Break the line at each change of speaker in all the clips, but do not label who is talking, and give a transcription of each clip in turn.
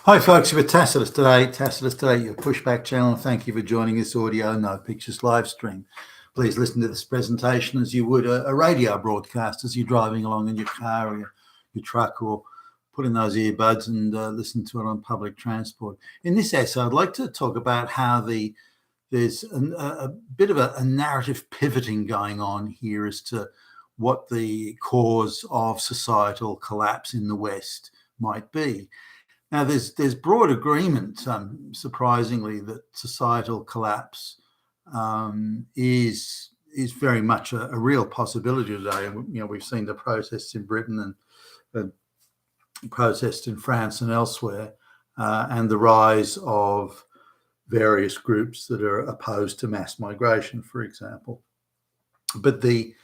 Hi folks, we're Tacitus today, your pushback channel. Thank you for joining this audio no pictures live stream. Please listen to this presentation as you would a radio broadcast as you're driving along in your car or your truck, or put in those earbuds and listen to it on public transport. In this essay, I'd like to talk about how there's a bit of a narrative pivoting going on here as to what the cause of societal collapse in the West might be. Now, there's broad agreement, surprisingly, that societal collapse is very much a real possibility today. You know, we've seen the protests in Britain and protests in France and elsewhere, and the rise of various groups that are opposed to mass migration, for example. But the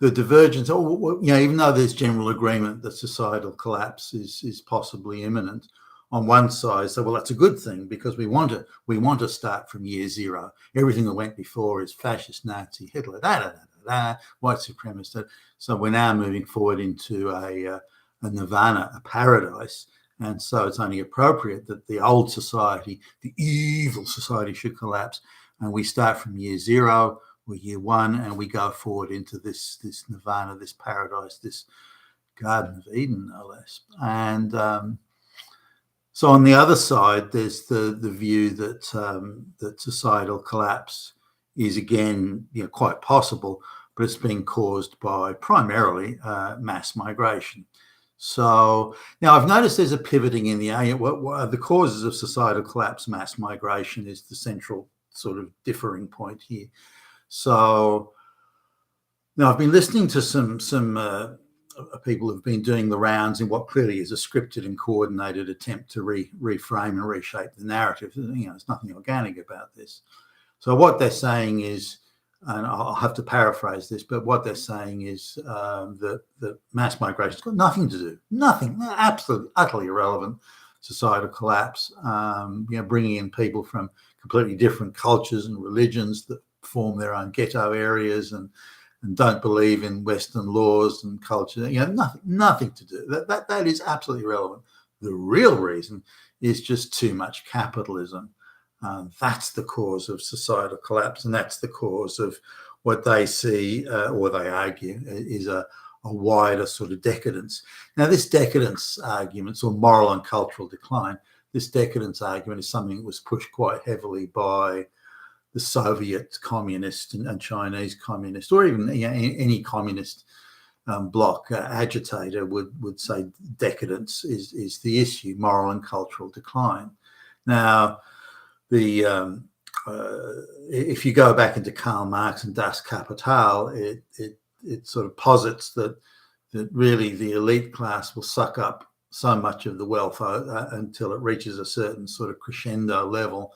divergence, even though there's general agreement that societal collapse is possibly imminent, on one side, so well, that's a good thing because we want to start from year zero. Everything that went before is fascist, Nazi, Hitler, white supremacist. So we're now moving forward into a nirvana, a paradise, and so it's only appropriate that the old society, the evil society, should collapse, and we start from year zero or year one, and we go forward into this nirvana, this paradise, this Garden of Eden, no less. And so on the other side, there's the view that that societal collapse is again, quite possible, but it's being caused by primarily mass migration. So now I've noticed there's a pivoting in the causes of societal collapse. Mass migration is the central sort of differing point here. So now I've been listening to some people who've been doing the rounds in what clearly is a scripted and coordinated attempt to reframe and reshape the narrative. There's nothing organic about this. So what they're saying is, and I'll have to paraphrase this, but what they're saying is that mass migration's got nothing to do, absolutely, utterly irrelevant, societal collapse, bringing in people from completely different cultures and religions that form their own ghetto areas and don't believe in Western laws and culture. Nothing to do. That is absolutely irrelevant. The real reason is just too much capitalism. That's the cause of societal collapse, and that's the cause of what they see, or they argue, is a wider sort of decadence. Now, this decadence argument, or moral and cultural decline, this decadence argument is something that was pushed quite heavily by the Soviet communist and Chinese communist, or even any communist bloc agitator would say decadence is the issue, moral and cultural decline. Now, if you go back into Karl Marx and Das Kapital, it sort of posits that really the elite class will suck up so much of the wealth until it reaches a certain sort of crescendo level.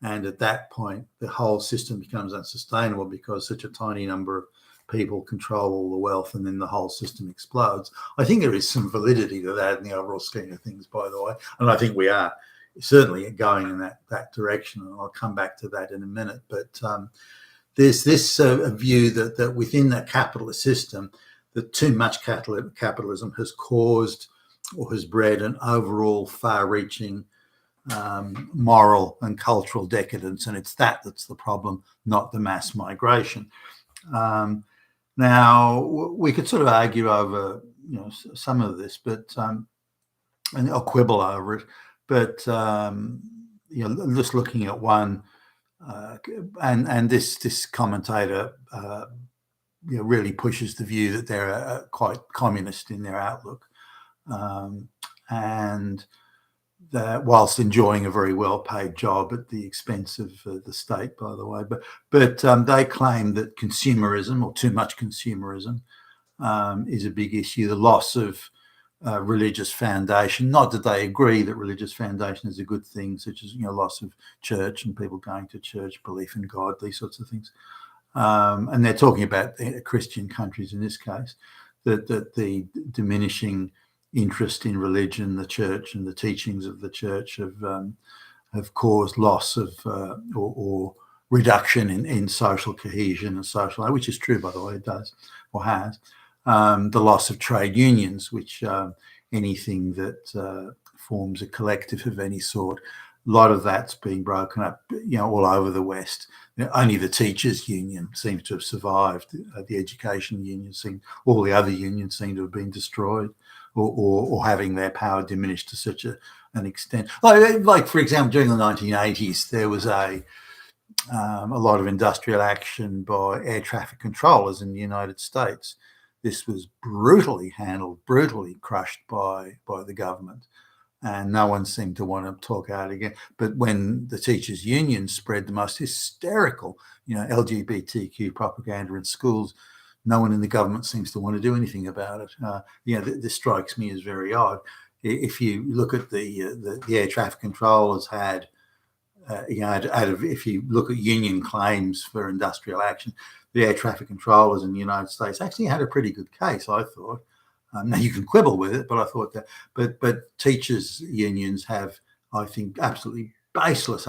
And at that point, the whole system becomes unsustainable because such a tiny number of people control all the wealth, and then the whole system explodes. I think there is some validity to that in the overall scheme of things, by the way. And I think we are certainly going in that direction. And I'll come back to that in a minute. But there's this view that within that capitalist system, that too much capitalism has caused or has bred an overall far-reaching moral and cultural decadence, and it's that's the problem, not the mass migration. Now, we could sort of argue over some of this, but or quibble over it. But just looking at one, and this commentator really pushes the view that they're quite communist in their outlook, and that whilst enjoying a very well-paid job at the expense of the state, by the way, but they claim that consumerism, or too much consumerism, is a big issue. The loss of religious foundation. Not that they agree that religious foundation is a good thing, such as loss of church and people going to church, belief in God, these sorts of things. And they're talking about Christian countries in this case. That the diminishing interest in religion, the church, and the teachings of the church have caused loss of or reduction in social cohesion and social, which is true, by the way, it does or has. The loss of trade unions, which anything that forms a collective of any sort. A lot of that's been broken up, all over the West. Only the teachers' union seems to have survived. The education union all the other unions seem to have been destroyed, or having their power diminished to such an extent. Like, for example, during the 1980s, there was a lot of industrial action by air traffic controllers in the United States. This was brutally handled, brutally crushed by the government, and no one seemed to want to talk out again. But when the teachers' union spread the most hysterical, LGBTQ propaganda in schools, no one in the government seems to want to do anything about it. This strikes me as very odd. If you look at the air traffic controllers had, if you look at union claims for industrial action, the air traffic controllers in the United States actually had a pretty good case, I thought. Now you can quibble with it, but I thought that. But teachers' unions have, I think, absolutely baseless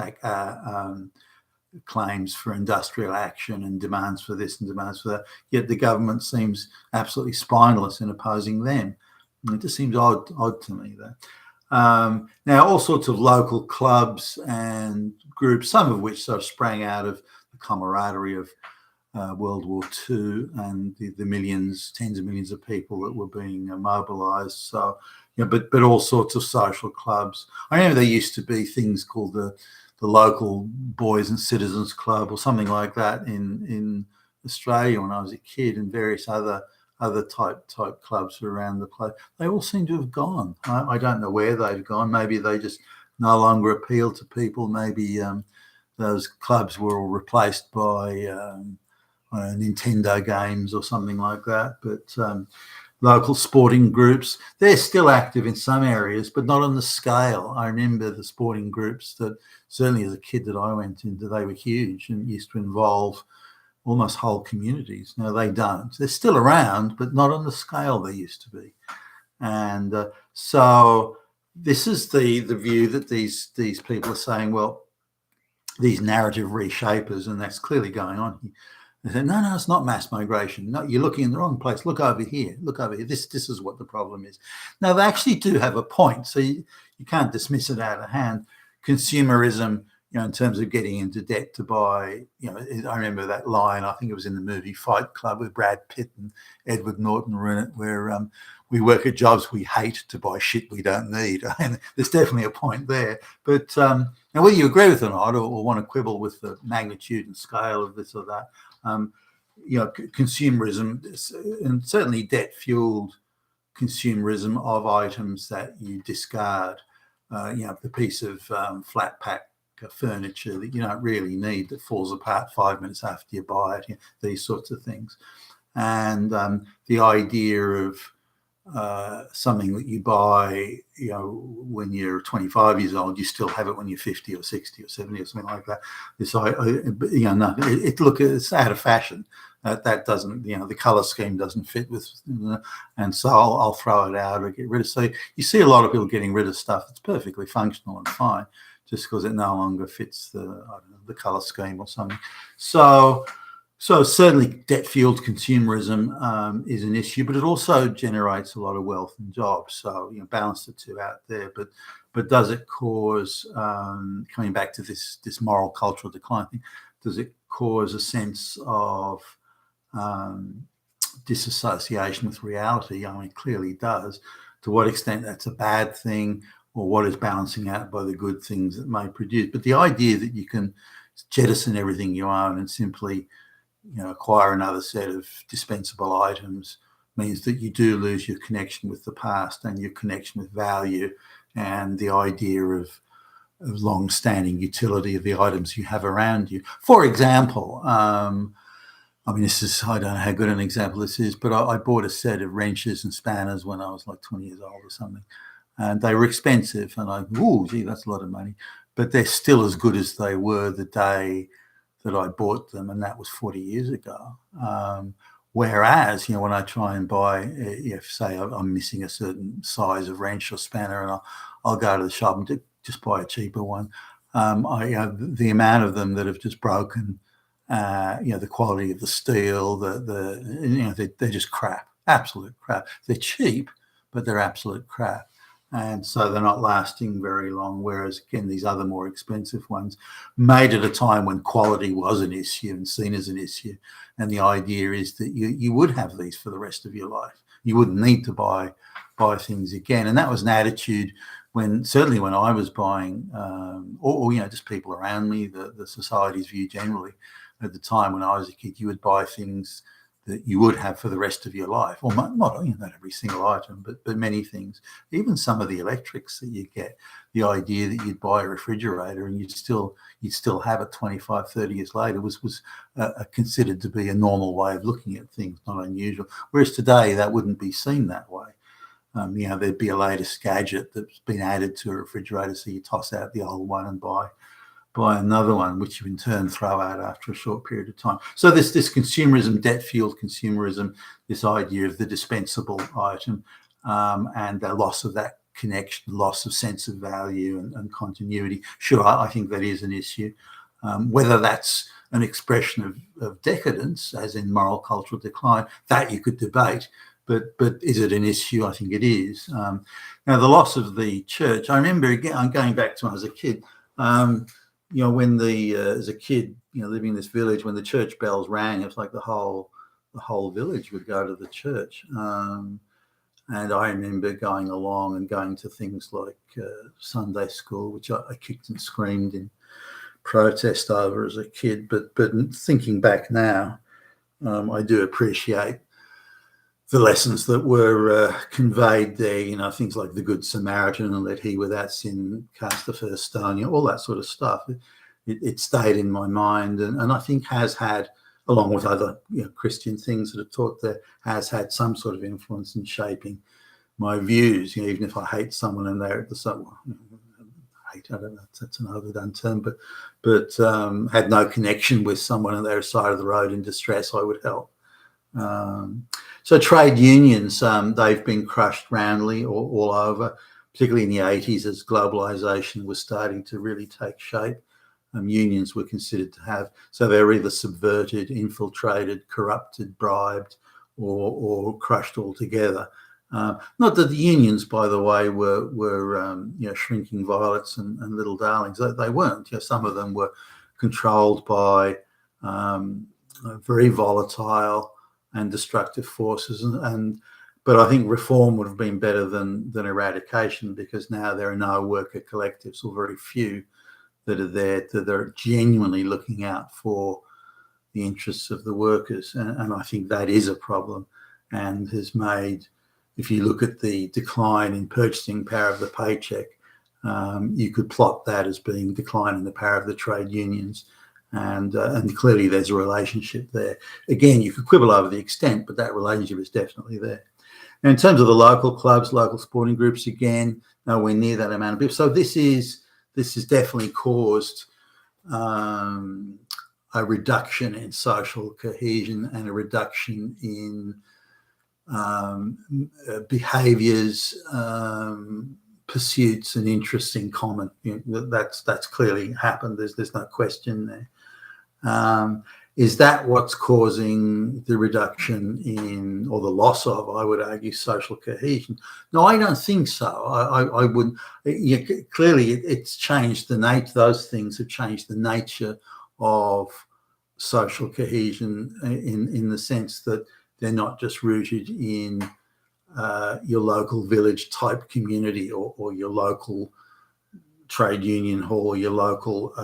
claims for industrial action and demands for this and demands for that. Yet the government seems absolutely spineless in opposing them. And it just seems odd to me that. Now, all sorts of local clubs and groups, some of which sort of sprang out of the camaraderie of World War II and the millions, tens of millions of people that were being mobilised. So, but all sorts of social clubs. I remember there used to be things called the local Boys and Citizens Club or something like that in Australia when I was a kid, and various other type clubs around the place. They all seem to have gone. I don't know where they've gone. Maybe they just no longer appeal to people. Maybe those clubs were all replaced by Nintendo games or something like that. But local sporting groups, they're still active in some areas, but not on the scale. I remember the sporting groups that, certainly as a kid that I went into, they were huge and used to involve almost whole communities. Now they don't. They're still around, but not on the scale they used to be. And so this is the view that these people are saying, well, these narrative reshapers, and that's clearly going on here. They say, no, it's not mass migration. No, you're looking in the wrong place. Look over here. Look over here. This is what the problem is. Now, they actually do have a point, so you can't dismiss it out of hand. Consumerism, in terms of getting into debt to buy, I remember that line, I think it was in the movie Fight Club with Brad Pitt and Edward Norton were in it, where we work at jobs we hate to buy shit we don't need. And there's definitely a point there. But now, whether you agree with it or not, or want to quibble with the magnitude and scale of this or that, consumerism, and certainly debt-fueled consumerism of items that you discard, the piece of flat pack furniture that you don't really need that falls apart 5 minutes after you buy it, these sorts of things. And the idea of something that you buy, when you're 25 years old, you still have it when you're 50 or 60 or 70 or something like that. It's out of fashion. That doesn't, the color scheme doesn't fit with, and so I'll throw it out or get rid of. So you see a lot of people getting rid of stuff that's perfectly functional and fine, just because it no longer fits the color scheme or something. So certainly debt-fueled consumerism is an issue, but it also generates a lot of wealth and jobs. So balance the two out there. But does it cause, coming back to this moral cultural decline thing, does it cause a sense of disassociation with reality? I mean, it clearly does. To what extent that's a bad thing, or what is balancing out by the good things that may produce. But the idea that you can jettison everything you own and simply acquire another set of dispensable items means that you do lose your connection with the past and your connection with value and the idea of long-standing utility of the items you have around you. For example, I don't know how good an example this is, but I bought a set of wrenches and spanners when I was like 20 years old or something. And they were expensive, and gee, that's a lot of money. But they're still as good as they were the day that I bought them, and that was 40 years ago. Whereas, when I try and buy, if say I'm missing a certain size of wrench or spanner, and I'll go to the shop and just buy a cheaper one. The amount of them that have just broken, the quality of the steel, they're just crap, absolute crap. They're cheap, but they're absolute crap. And so they're not lasting very long. Whereas, again, these other more expensive ones made at a time when quality was an issue and seen as an issue. And the idea is that you would have these for the rest of your life. You wouldn't need to buy things again. And that was an attitude certainly when I was buying, or just people around me, the society's view generally at the time when I was a kid. You would buy things that you would have for the rest of your life, or not every single item, but many things. Even some of the electrics that you get, the idea that you'd buy a refrigerator and you'd still have it 25, 30 years later was considered to be a normal way of looking at things, not unusual. Whereas today that wouldn't be seen that way. There'd be a latest gadget that's been added to a refrigerator, so you toss out the old one and buy another one, which you in turn throw out after a short period of time. So this consumerism, debt-fueled consumerism, this idea of the dispensable item, and the loss of that connection, loss of sense of value and continuity. Sure, I think that is an issue. Whether that's an expression of decadence, as in moral cultural decline, that you could debate. But is it an issue? I think it is. Now, the loss of the church, I remember, again, I'm going back to when I was a kid, when as a kid, living in this village, when the church bells rang, it was like the whole village would go to the church. And I remember going along and going to things like Sunday school, which I kicked and screamed in protest over as a kid. But thinking back now, I do appreciate the lessons that were conveyed there, things like the Good Samaritan and let he without sin cast the first stone, all that sort of stuff. It stayed in my mind, and I think has had, along with other Christian things that are taught there, has had some sort of influence in shaping my views. Even if I hate someone and they're at the hate, I don't know, that's an overdone term, but had no connection with someone on their side of the road in distress, I would help. So trade unions, they've been crushed roundly all over, particularly in the 80s as globalisation was starting to really take shape. Unions were considered to have, so they're either subverted, infiltrated, corrupted, bribed, or crushed altogether. Not that the unions, by the way, were shrinking violets and little darlings. They weren't. Some of them were controlled by very volatile and destructive forces, but I think reform would have been better than eradication, because now there are no worker collectives, or very few, that are there that are genuinely looking out for the interests of the workers, and I think that is a problem, and has made, if you look at the decline in purchasing power of the paycheck, you could plot that as being decline in the power of the trade unions. And clearly there's a relationship there. Again, you could quibble over the extent, but that relationship is definitely there. And in terms of the local clubs, local sporting groups, again, nowhere near that amount of people. So this has definitely caused a reduction in social cohesion and a reduction in behaviours, pursuits and interests in common. That's clearly happened. There's no question there. Is that what's causing the reduction in, or the loss of, I would argue, social cohesion? No, I don't think so. I wouldn't. Clearly, it's changed the nature. Those things have changed the nature of social cohesion in the sense that they're not just rooted in your local village type community, or your local trade union hall, your local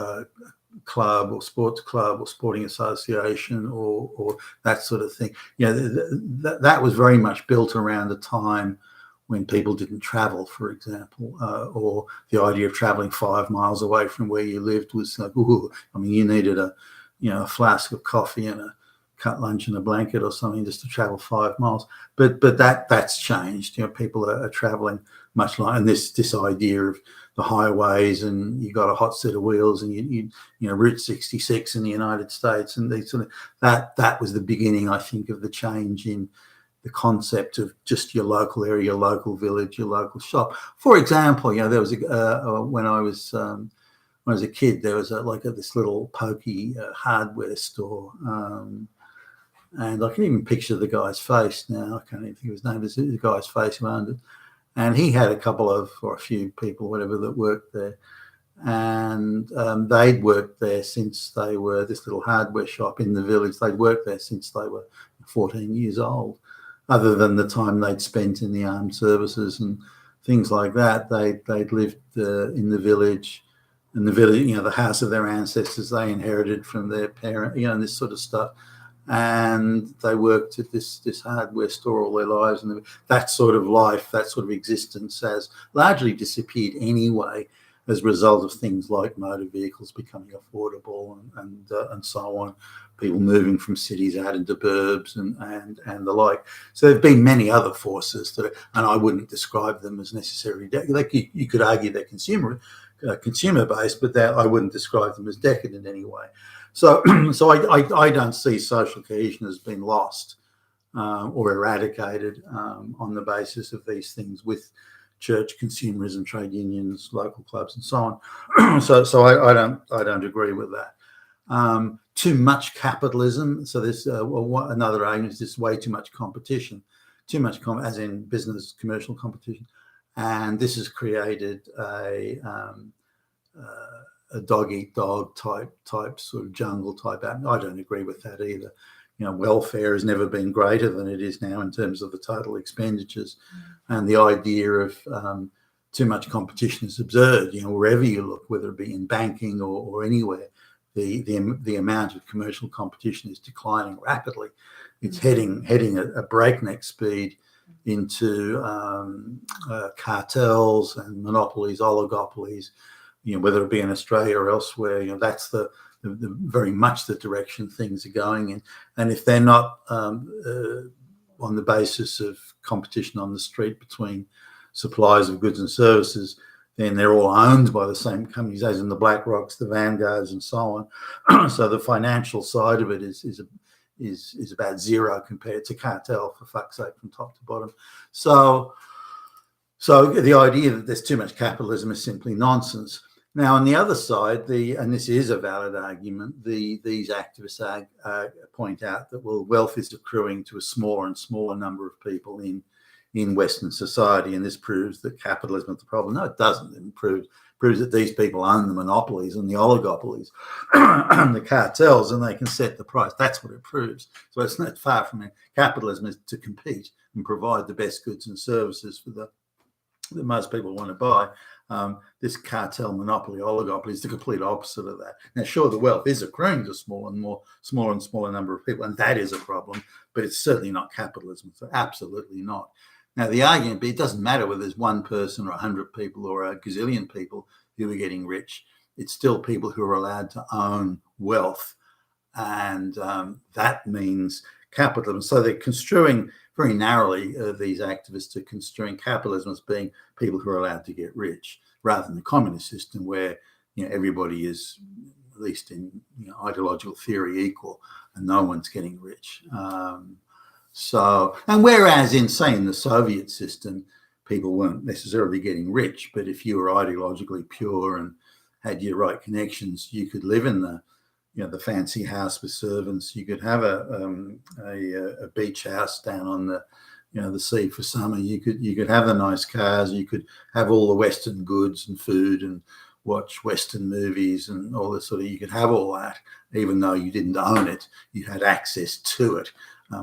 club or sports club or sporting association, or that sort of thing. That was very much built around a time when people didn't travel, for example, or the idea of traveling 5 miles away from where you lived was like, ooh, you needed a flask of coffee and a cut lunch and a blanket or something just to travel 5 miles. But that's changed. People are traveling much like, and this idea of the highways, and you got a hot set of wheels, and you Route 66 in the United States, and these sort of that was the beginning, I think, of the change in the concept of just your local area, your local village, your local shop. For example, there was when I was a kid, there was this little pokey hardware store, and I can even picture the guy's face now. I can't even think of his name. There's the guy's face who owned it. and he had a few people, whatever, that worked there, and they'd worked there since they were this little hardware shop in the village. They'd worked there since they were 14 years old. Other than the time they'd spent in the armed services and things like that, they'd lived in the village, and the village, the house of their ancestors they inherited from their parent, and this sort of stuff. And they worked at this hardware store all their lives, and that sort of life, that sort of existence, has largely disappeared anyway, as a result of things like motor vehicles becoming affordable and so on, people moving from cities out into burbs and the like. So there have been many other forces that, and I wouldn't describe them as necessarily like you could argue they're consumer based, but I wouldn't describe them as decadent anyway. So I don't see social cohesion as being lost or eradicated on the basis of these things with church, consumerism, trade unions, local clubs, and so on. so I don't agree with that. Too much capitalism. So there's another argument is this: way too much competition, as in business commercial competition, and this has created a dog eat dog type sort of jungle type. I don't agree with that either. Welfare has never been greater than it is now in terms of the total expenditures. And the idea of too much competition is absurd. Wherever you look, whether it be in banking or anywhere, the amount of commercial competition is declining rapidly. It's heading at a breakneck speed into cartels and monopolies, oligopolies. Whether it be in Australia or elsewhere, that's the very much the direction things are going in. And if they're not on the basis of competition on the street between suppliers of goods and services, then they're all owned by the same companies, as in the BlackRocks, the Vanguards, and so on. So the financial side of it is about zero compared to cartel, for fuck's sake, from top to bottom. So the idea that there's too much capitalism is simply nonsense. Now, on the other side, and this is a valid argument, these activists point out that, well, wealth is accruing to a smaller and smaller number of people in Western society, and this proves that capitalism is the problem. No, it doesn't. It proves that these people own the monopolies and the oligopolies and the cartels, and they can set the price. That's what it proves. So it's not far from it. Capitalism is to compete and provide the best goods and services for that most people want to buy. This cartel monopoly oligopoly is the complete opposite of that. Now, sure, the wealth is accruing to smaller and smaller number of people, and that is a problem, but it's certainly not capitalism. So absolutely not. Now, the argument, it doesn't matter whether there's one person or 100 people or a gazillion people who are getting rich. It's still people who are allowed to own wealth, and that means capitalism. So they're construing very narrowly, these activists are construing capitalism as being people who are allowed to get rich, rather than the communist system where everybody is, at least in ideological theory, equal and no one's getting rich. And whereas in, say, in the Soviet system, people weren't necessarily getting rich, but if you were ideologically pure and had your right connections, you could live in the fancy house with servants. You could have a beach house down on the sea for summer. You could have the nice cars. You could have all the Western goods and food and watch Western movies and all this sort of. You could have all that, even though you didn't own it. You had access to it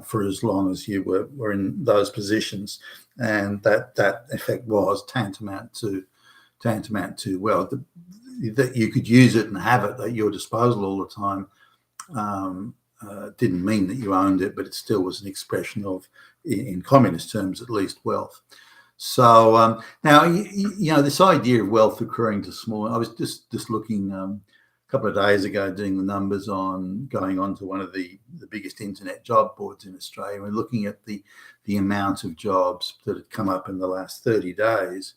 for as long as you were in those positions, and that effect was tantamount to that you could use it and have it at your disposal all the time. Didn't mean that you owned it, but it still was an expression of, in communist terms at least, wealth. So now, this idea of wealth accruing to small, I was just looking a couple of days ago, doing the numbers going on to one of the biggest internet job boards in Australia. We're looking at the amount of jobs that had come up in the last 30 days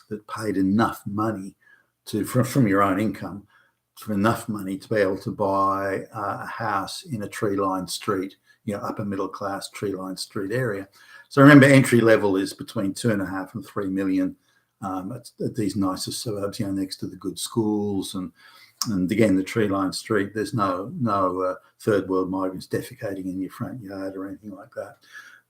that paid enough money from your own income, for enough money to be able to buy a house in a tree-lined street, upper middle class tree-lined street area. So remember, entry level is between 2.5 and 3 million at these nicer suburbs, next to the good schools and again the tree-lined street. There's no third world migrants defecating in your front yard or anything like that.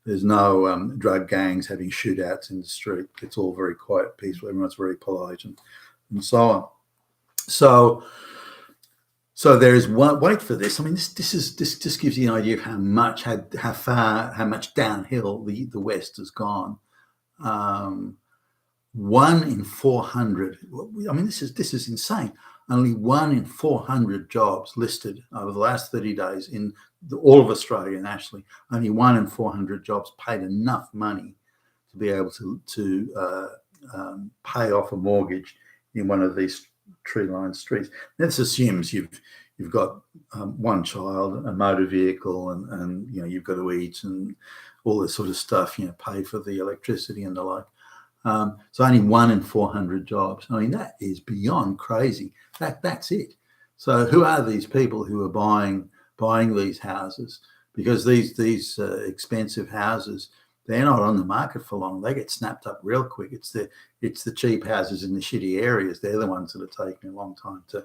There's no drug gangs having shootouts in the street. It's all very quiet, peaceful. Everyone's very polite and so on. So there is one. Wait for this. I mean, this just gives you an idea of how much downhill the West has gone. 1 in 400. I mean, this is insane. Only 1 in 400 jobs listed over the last 30 days in all of Australia nationally. Only 1 in 400 jobs paid enough money to be able to pay off a mortgage in one of these tree-lined streets. This assumes you've got one child, a motor vehicle, and you've got to eat and all this sort of stuff. Pay for the electricity and the like. So only 1 in 400 jobs. I mean, that is beyond crazy. That's it. So who are these people who are buying these houses? Because these expensive houses, they're not on the market for long. They get snapped up real quick. It's the cheap houses in the shitty areas. They're the ones that are taking a long time to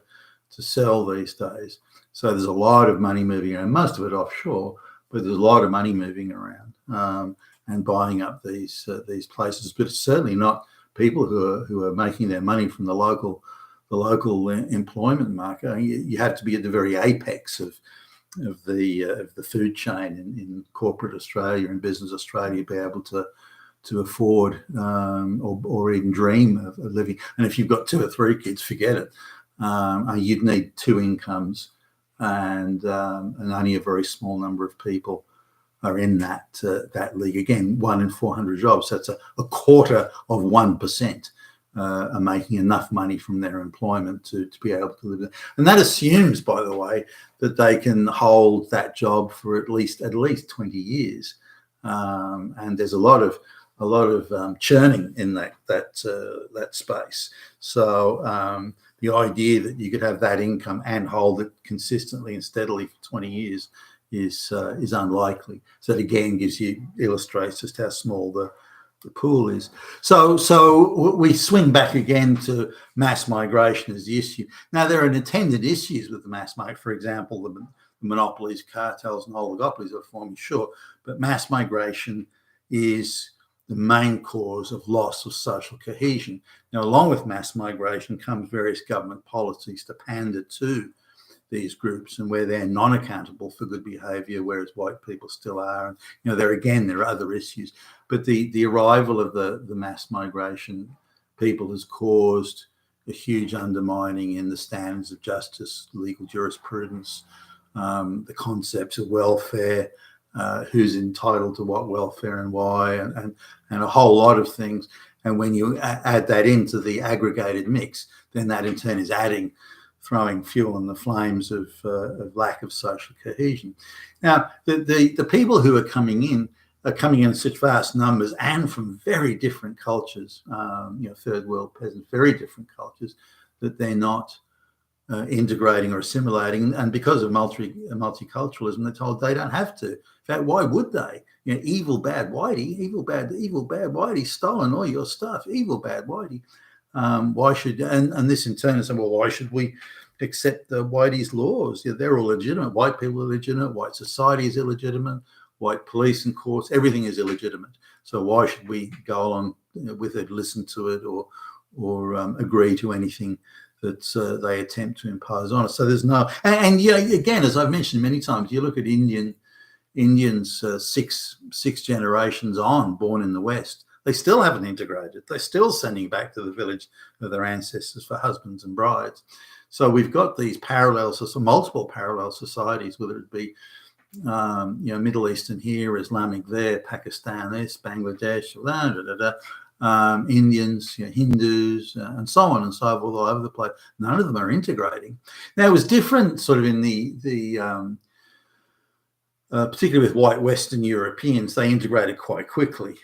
sell these days. So there's a lot of money moving around, most of it offshore, but there's a lot of money moving around and buying up these places. But it's certainly not people who are making their money from the local employment market. I mean, you have to be at the very apex of the food chain in corporate Australia and business Australia to be able to afford or even dream of living. And if you've got 2 or 3 kids, forget it. You'd need 2 incomes, and only a very small number of people are in that league. Again, 1 in 400 jobs. That's a quarter of 1%. Are making enough money from their employment to be able to live there. And that assumes, by the way, that they can hold that job for at least 20 years. And there's a lot of churning in that space. So the idea that you could have that income and hold it consistently and steadily for 20 years is unlikely. So that again illustrates just how small the pool is. So we swing back again to mass migration as the issue. Now, there are attendant issues with the mass migration. For example, the monopolies, cartels, and oligopolies are forming, sure, but mass migration is the main cause of loss of social cohesion. Now, along with mass migration comes various government policies to pander to these groups and where they're non-accountable for good behaviour, whereas white people still are. And, there are other issues. But the arrival of the mass migration people has caused a huge undermining in the standards of justice, legal jurisprudence, the concepts of welfare, who's entitled to what welfare and why, and a whole lot of things. And when you add that into the aggregated mix, then that in turn is throwing fuel in the flames of lack of social cohesion. Now, the people who are coming in such vast numbers and from very different cultures, third world peasants, very different cultures, that they're not integrating or assimilating. And because of multiculturalism, they're told they don't have to. In fact, why would they? Evil bad Whitey, stolen all your stuff, evil bad Whitey. Why should, and this in turn is saying, well, why should we accept the Whitey's laws? They're all legitimate. White people are legitimate. White society is illegitimate. White police and courts, everything is illegitimate. So why should we go along with it, listen to it, or agree to anything that they attempt to impose on us? So there's no, and again, as I've mentioned many times, you look at Indians 6 generations on, born in the West. They still haven't integrated. They're still sending back to the village of their ancestors for husbands and brides. So we've got these multiple parallel societies, whether it be Middle Eastern here, Islamic there, Pakistan this, Bangladesh, Indians, Hindus, and so on and so forth, all over the place. None of them are integrating. Now, it was different sort of in the particularly with white Western Europeans. They integrated quite quickly,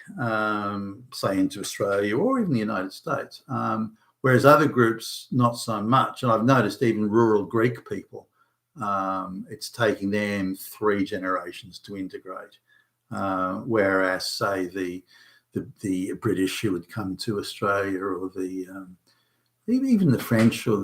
say into Australia or even the United States, whereas other groups, not so much. And I've noticed even rural Greek people, it's taking them 3 generations to integrate, whereas, say, the British who would come to Australia, or even the French, or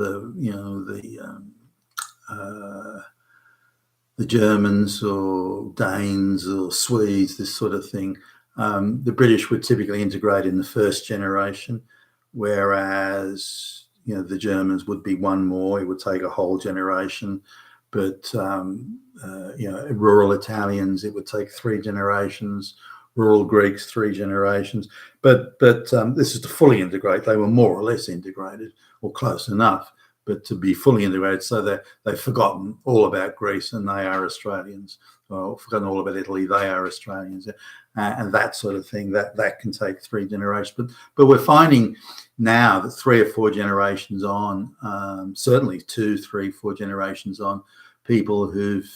the the Germans or Danes or Swedes, this sort of thing, the British would typically integrate in the first generation, whereas the Germans would be one more. It would take a whole generation, but rural Italians, it would take 3 generations. Rural Greeks, 3 generations. But this is to fully integrate. They were more or less integrated, or close enough, but to be fully integrated, so that they've forgotten all about Greece and they are Australians, or forgotten all about Italy, they are Australians, and that sort of thing. That can take 3 generations. But we're finding now that 3 or 4 generations on, certainly 2, 3, 4 generations on, people who've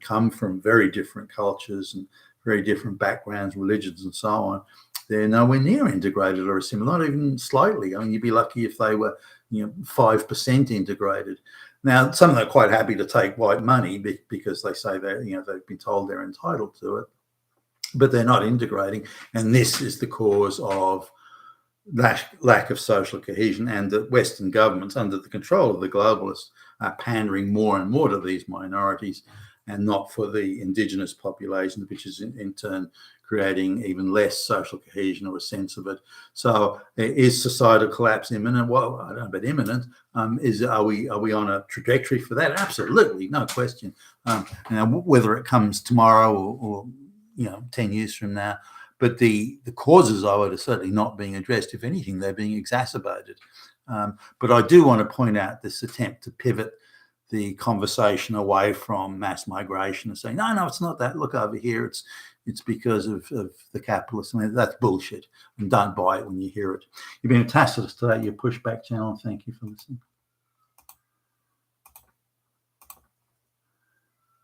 come from very different cultures and very different backgrounds, religions, and so on, they're nowhere near integrated or assimilated, not even slightly. I mean, you'd be lucky if they were 5% integrated. Now, some of them are quite happy to take white money because they say they've been told they're entitled to it, but they're not integrating. And this is the cause of lack of social cohesion, and that Western governments, under the control of the globalists, are pandering more and more to these minorities and not for the indigenous population, which is in turn creating even less social cohesion or a sense of it. So is societal collapse imminent? Well, I don't know about imminent. Are we on a trajectory for that? Absolutely, no question. Whether it comes tomorrow or 10 years from now, but the causes of it are certainly not being addressed. If anything, they're being exacerbated. But I do want to point out this attempt to pivot the conversation away from mass migration and saying, no, it's not that. Look over here. It's because of the capitalists. I mean, that's bullshit. And don't buy it when you hear it. You've been fantastic today, your Pushback channel. Thank you for listening.